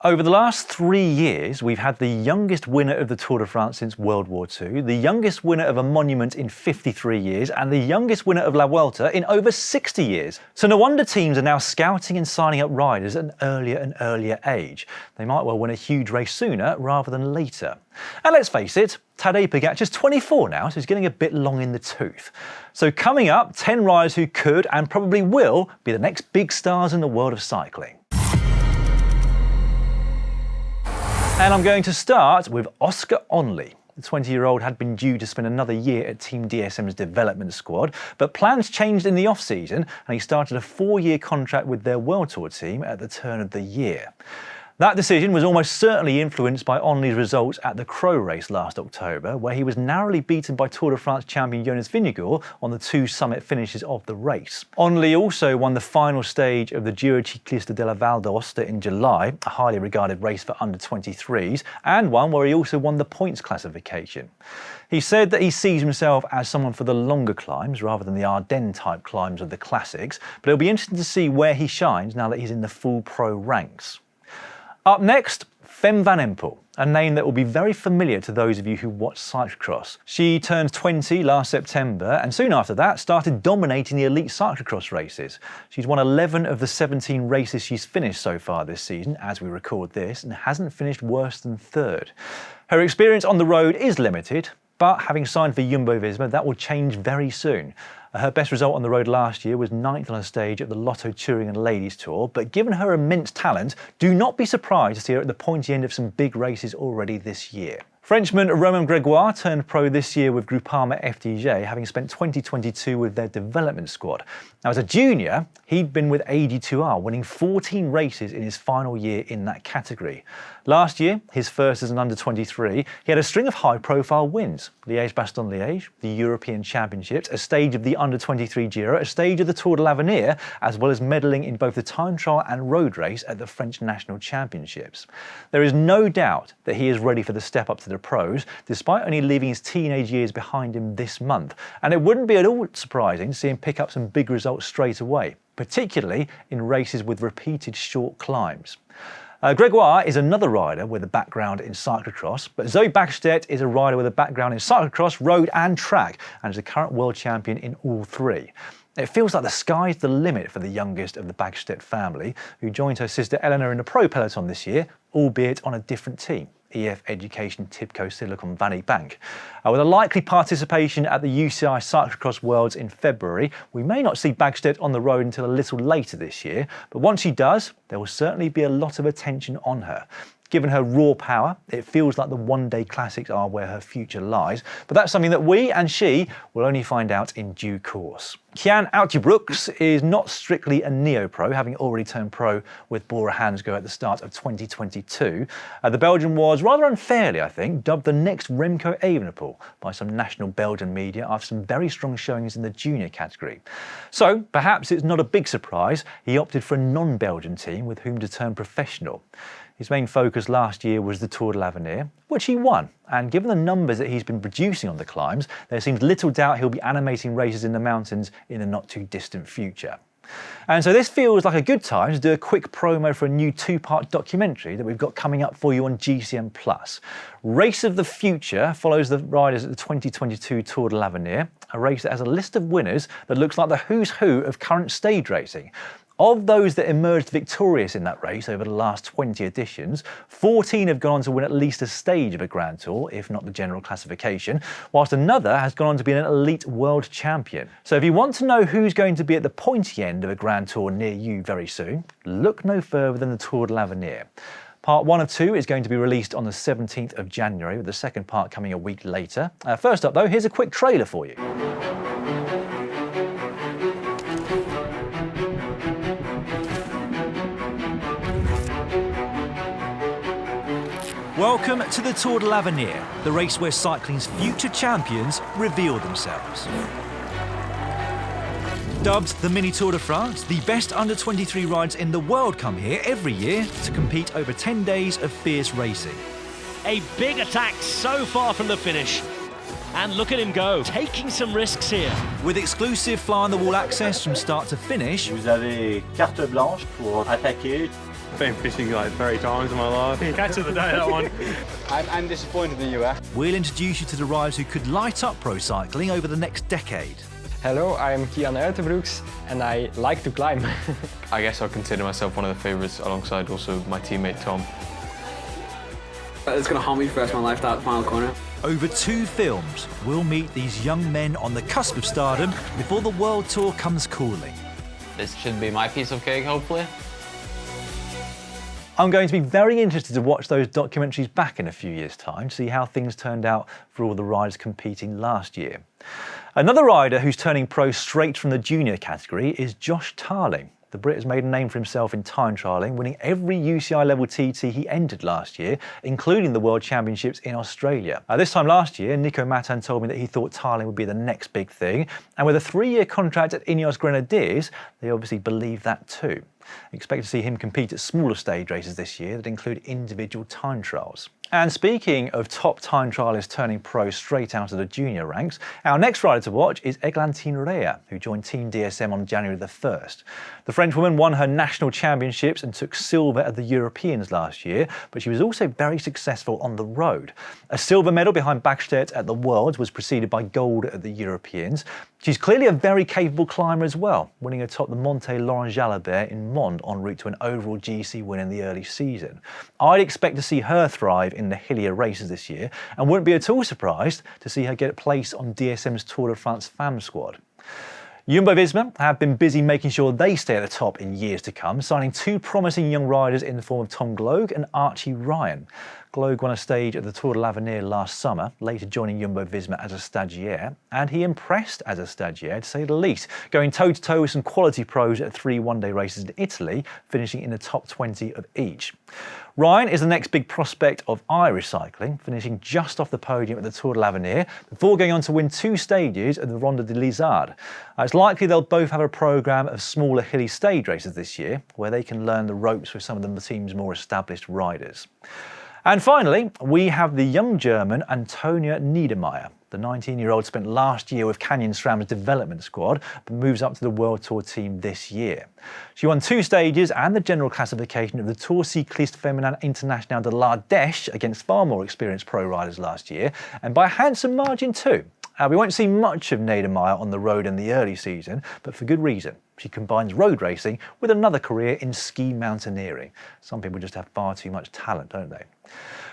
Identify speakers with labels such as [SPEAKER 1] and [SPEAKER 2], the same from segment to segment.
[SPEAKER 1] Over the last 3 years, we've had the youngest winner of the Tour de France since World War II, the youngest winner of a monument in 53 years, and the youngest winner of La Vuelta in over 60 years. So no wonder teams are now scouting and signing up riders at an earlier and earlier age. They might well win a huge race sooner rather than later. And let's face it, Tadej Pogacar's 24 now, so he's getting a bit long in the tooth. So coming up, 10 riders who could and probably will be the next big stars in the world of cycling. And I'm going to start with Oscar Onley. The 20-year-old had been due to spend another year at Team DSM's development squad, but plans changed in the off-season and he started a 4-year contract with their World Tour team at the turn of the year. That decision was almost certainly influenced by Onley's results at the Crow race last October, where he was narrowly beaten by Tour de France champion Jonas Vingegaard on the 2 summit finishes of the race. Onley also won the final stage of the Giro Ciclista della Val d'Aosta in July, a highly regarded race for under-23s, and one where he also won the points classification. He said that he sees himself as someone for the longer climbs rather than the Ardennes-type climbs of the classics, but it'll be interesting to see where he shines now that he's in the full pro ranks. Up next, Fem van Empel, a name that will be very familiar to those of you who watch cyclocross. She turned 20 last September and soon after that started dominating the elite cyclocross races. She's won 11 of the 17 races she's finished so far this season as we record this and hasn't finished worse than 3rd. Her experience on the road is limited, but having signed for Jumbo-Visma, that will change very soon. Her best result on the road last year was 9th on a stage at the Lotto Touring and Ladies Tour, but given her immense talent, do not be surprised to see her at the pointy end of some big races already this year. Frenchman Romain Grégoire turned pro this year with Groupama FDJ, having spent 2022 with their development squad. Now, as a junior, he'd been with AG2R, winning 14 races in his final year in that category. Last year, his first as an under-23, he had a string of high-profile wins. Liège-Bastogne-Liège, the European Championships, a stage of the under-23 Giro, a stage of the Tour de l'Avenir, as well as medaling in both the time trial and road race at the French National Championships. There is no doubt that he is ready for the step up to the pros, despite only leaving his teenage years behind him this month. And it wouldn't be at all surprising to see him pick up some big results straight away, particularly in races with repeated short climbs. Grégoire is another rider with a background in cyclocross, but Zoe Backstedt is a rider with a background in cyclocross, road and track, and is a current world champion in all 3. It feels like the sky's the limit for the youngest of the Backstedt family, who joined her sister Eleanor in the pro peloton this year, albeit on a different team. EF Education Tibco Silicon Valley Bank. With a likely participation at the UCI Cyclocross Worlds in February, we may not see Backstedt on the road until a little later this year, but once she does, there will certainly be a lot of attention on her. Given her raw power, it feels like the one-day classics are where her future lies, but that's something that we and she will only find out in due course. Cian Uijtdebroeks is not strictly a neo-pro, having already turned pro with Bora Hansgrohe at the start of 2022. The Belgian was, rather unfairly I think, dubbed the next Remco Evenepoel by some national Belgian media after some very strong showings in the junior category. So perhaps it's not a big surprise he opted for a non-Belgian team with whom to turn professional. His main focus last year was the Tour de l'Avenir, which he won, and given the numbers that he's been producing on the climbs, there seems little doubt he'll be animating races in the mountains in the not-too-distant future. And so this feels like a good time to do a quick promo for a new 2-part documentary that we've got coming up for you on GCN+. Race of the Future follows the riders at the 2022 Tour de l'Avenir, a race that has a list of winners that looks like the who's who of current stage racing. Of those that emerged victorious in that race over the last 20 editions, 14 have gone on to win at least a stage of a Grand Tour, if not the general classification, whilst another has gone on to be an elite world champion. So if you want to know who's going to be at the pointy end of a Grand Tour near you very soon, look no further than the Tour de l'Avenir. Part 1 of 2 is going to be released on the 17th of January, with the second part coming a week later. First up though, here's a quick trailer for you. Welcome to the Tour de l'Avenir, the race where cycling's future champions reveal themselves. Dubbed the Mini Tour de France, the best under-23 rides in the world come here every year to compete over 10 days of fierce racing.
[SPEAKER 2] A big attack so far from the finish. And look at him go, taking some risks here.
[SPEAKER 1] With exclusive fly-on-the-wall access from start to finish,
[SPEAKER 3] vous avez carte blanche pour attaquer Been fishing like 3 times in my life. Catch of the day, that one.
[SPEAKER 4] I'm disappointed in you,
[SPEAKER 1] We'll introduce you to the riders who could light up pro cycling over the next decade.
[SPEAKER 4] Hello, I'm Cian Uijtdebroeks and I like to climb.
[SPEAKER 5] I guess I'll consider myself one of the favourites alongside also my teammate Tom.
[SPEAKER 6] It's going to haunt me for the rest of my life, that final corner.
[SPEAKER 1] Over 2 films, we'll meet these young men on the cusp of stardom before the world tour comes calling.
[SPEAKER 7] This should be my piece of cake, hopefully.
[SPEAKER 1] I'm going to be very interested to watch those documentaries back in a few years' time to see how things turned out for all the riders competing last year. Another rider who's turning pro straight from the junior category is Josh Tarling. The Brit has made a name for himself in time trialling, winning every UCI level TT he entered last year, including the World Championships in Australia. This time last year, Nico Matan told me that he thought Tarling would be the next big thing, and with a 3-year contract at Ineos Grenadiers, they obviously believe that too. Expect to see him compete at smaller stage races this year that include individual time trials. And speaking of top time trialists turning pro straight out of the junior ranks, our next rider to watch is Eglantine Rayer, who joined Team DSM on January the 1st. The Frenchwoman won her national championships and took silver at the Europeans last year, but she was also very successful on the road. A silver medal behind Backstedt at the Worlds was preceded by gold at the Europeans. She's clearly a very capable climber as well, winning atop the Monte Laurent Jalabert in Mont en route to an overall GC win in the early season. I'd expect to see her thrive in the hillier races this year and wouldn't be at all surprised to see her get a place on DSM's Tour de France FAM squad. Jumbo-Visma have been busy making sure they stay at the top in years to come, signing 2 promising young riders in the form of Tom Gloag and Archie Ryan. Gloag won a stage at the Tour de l'Avenir last summer, later joining Jumbo-Visma as a stagiaire, and he impressed as a stagiaire, to say the least, going toe-to-toe with some quality pros at 3 one-day races in Italy, finishing in the top 20 of each. Ryan is the next big prospect of Irish cycling, finishing just off the podium at the Tour de l'Avenir before going on to win 2 stages at the Ronde de l'Isard. It's likely they'll both have a programme of smaller hilly stage races this year, where they can learn the ropes with some of the team's more established riders. And finally, we have the young German Antonia Niedermaier. The 19-year-old spent last year with Canyon SRAM's development squad, but moves up to the World Tour team this year. She won 2 stages and the general classification of the Tour Cycliste Féminin International de l'Ardèche against far more experienced pro riders last year, and by a handsome margin too. We won't see much of Niedermaier on the road in the early season, but for good reason. She combines road racing with another career in ski mountaineering. Some people just have far too much talent, don't they?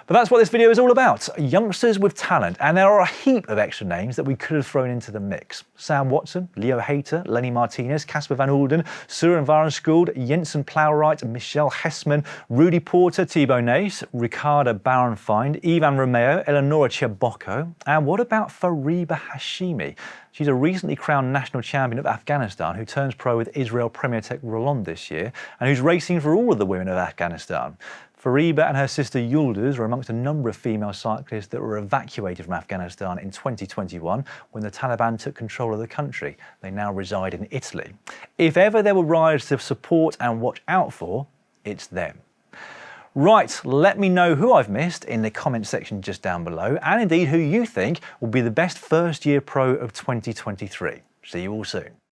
[SPEAKER 1] But that's what this video is all about, youngsters with talent, and there are a heap of extra names that we could have thrown into the mix. Sam Watson, Leo Hayter, Lenny Martinez, Casper van Oulden, Søren Varenskjold, Jensen Plowright, Michel Hessman, Rudy Porter, Thibaut Naes, Ricardo Bauernfeind, Ivan Romeo, Eleonora Chebocco, and what about Fariba Hashimi? She's a recently crowned national champion of Afghanistan who turns pro with Israel Premier Tech Roland this year and who's racing for all of the women of Afghanistan. Fariba and her sister Yıldız were amongst a number of female cyclists that were evacuated from Afghanistan in 2021 when the Taliban took control of the country. They now reside in Italy. If ever there were riders to support and watch out for, it's them. Right, let me know who I've missed in the comment section just down below, and indeed who you think will be the best first-year pro of 2023. See you all soon.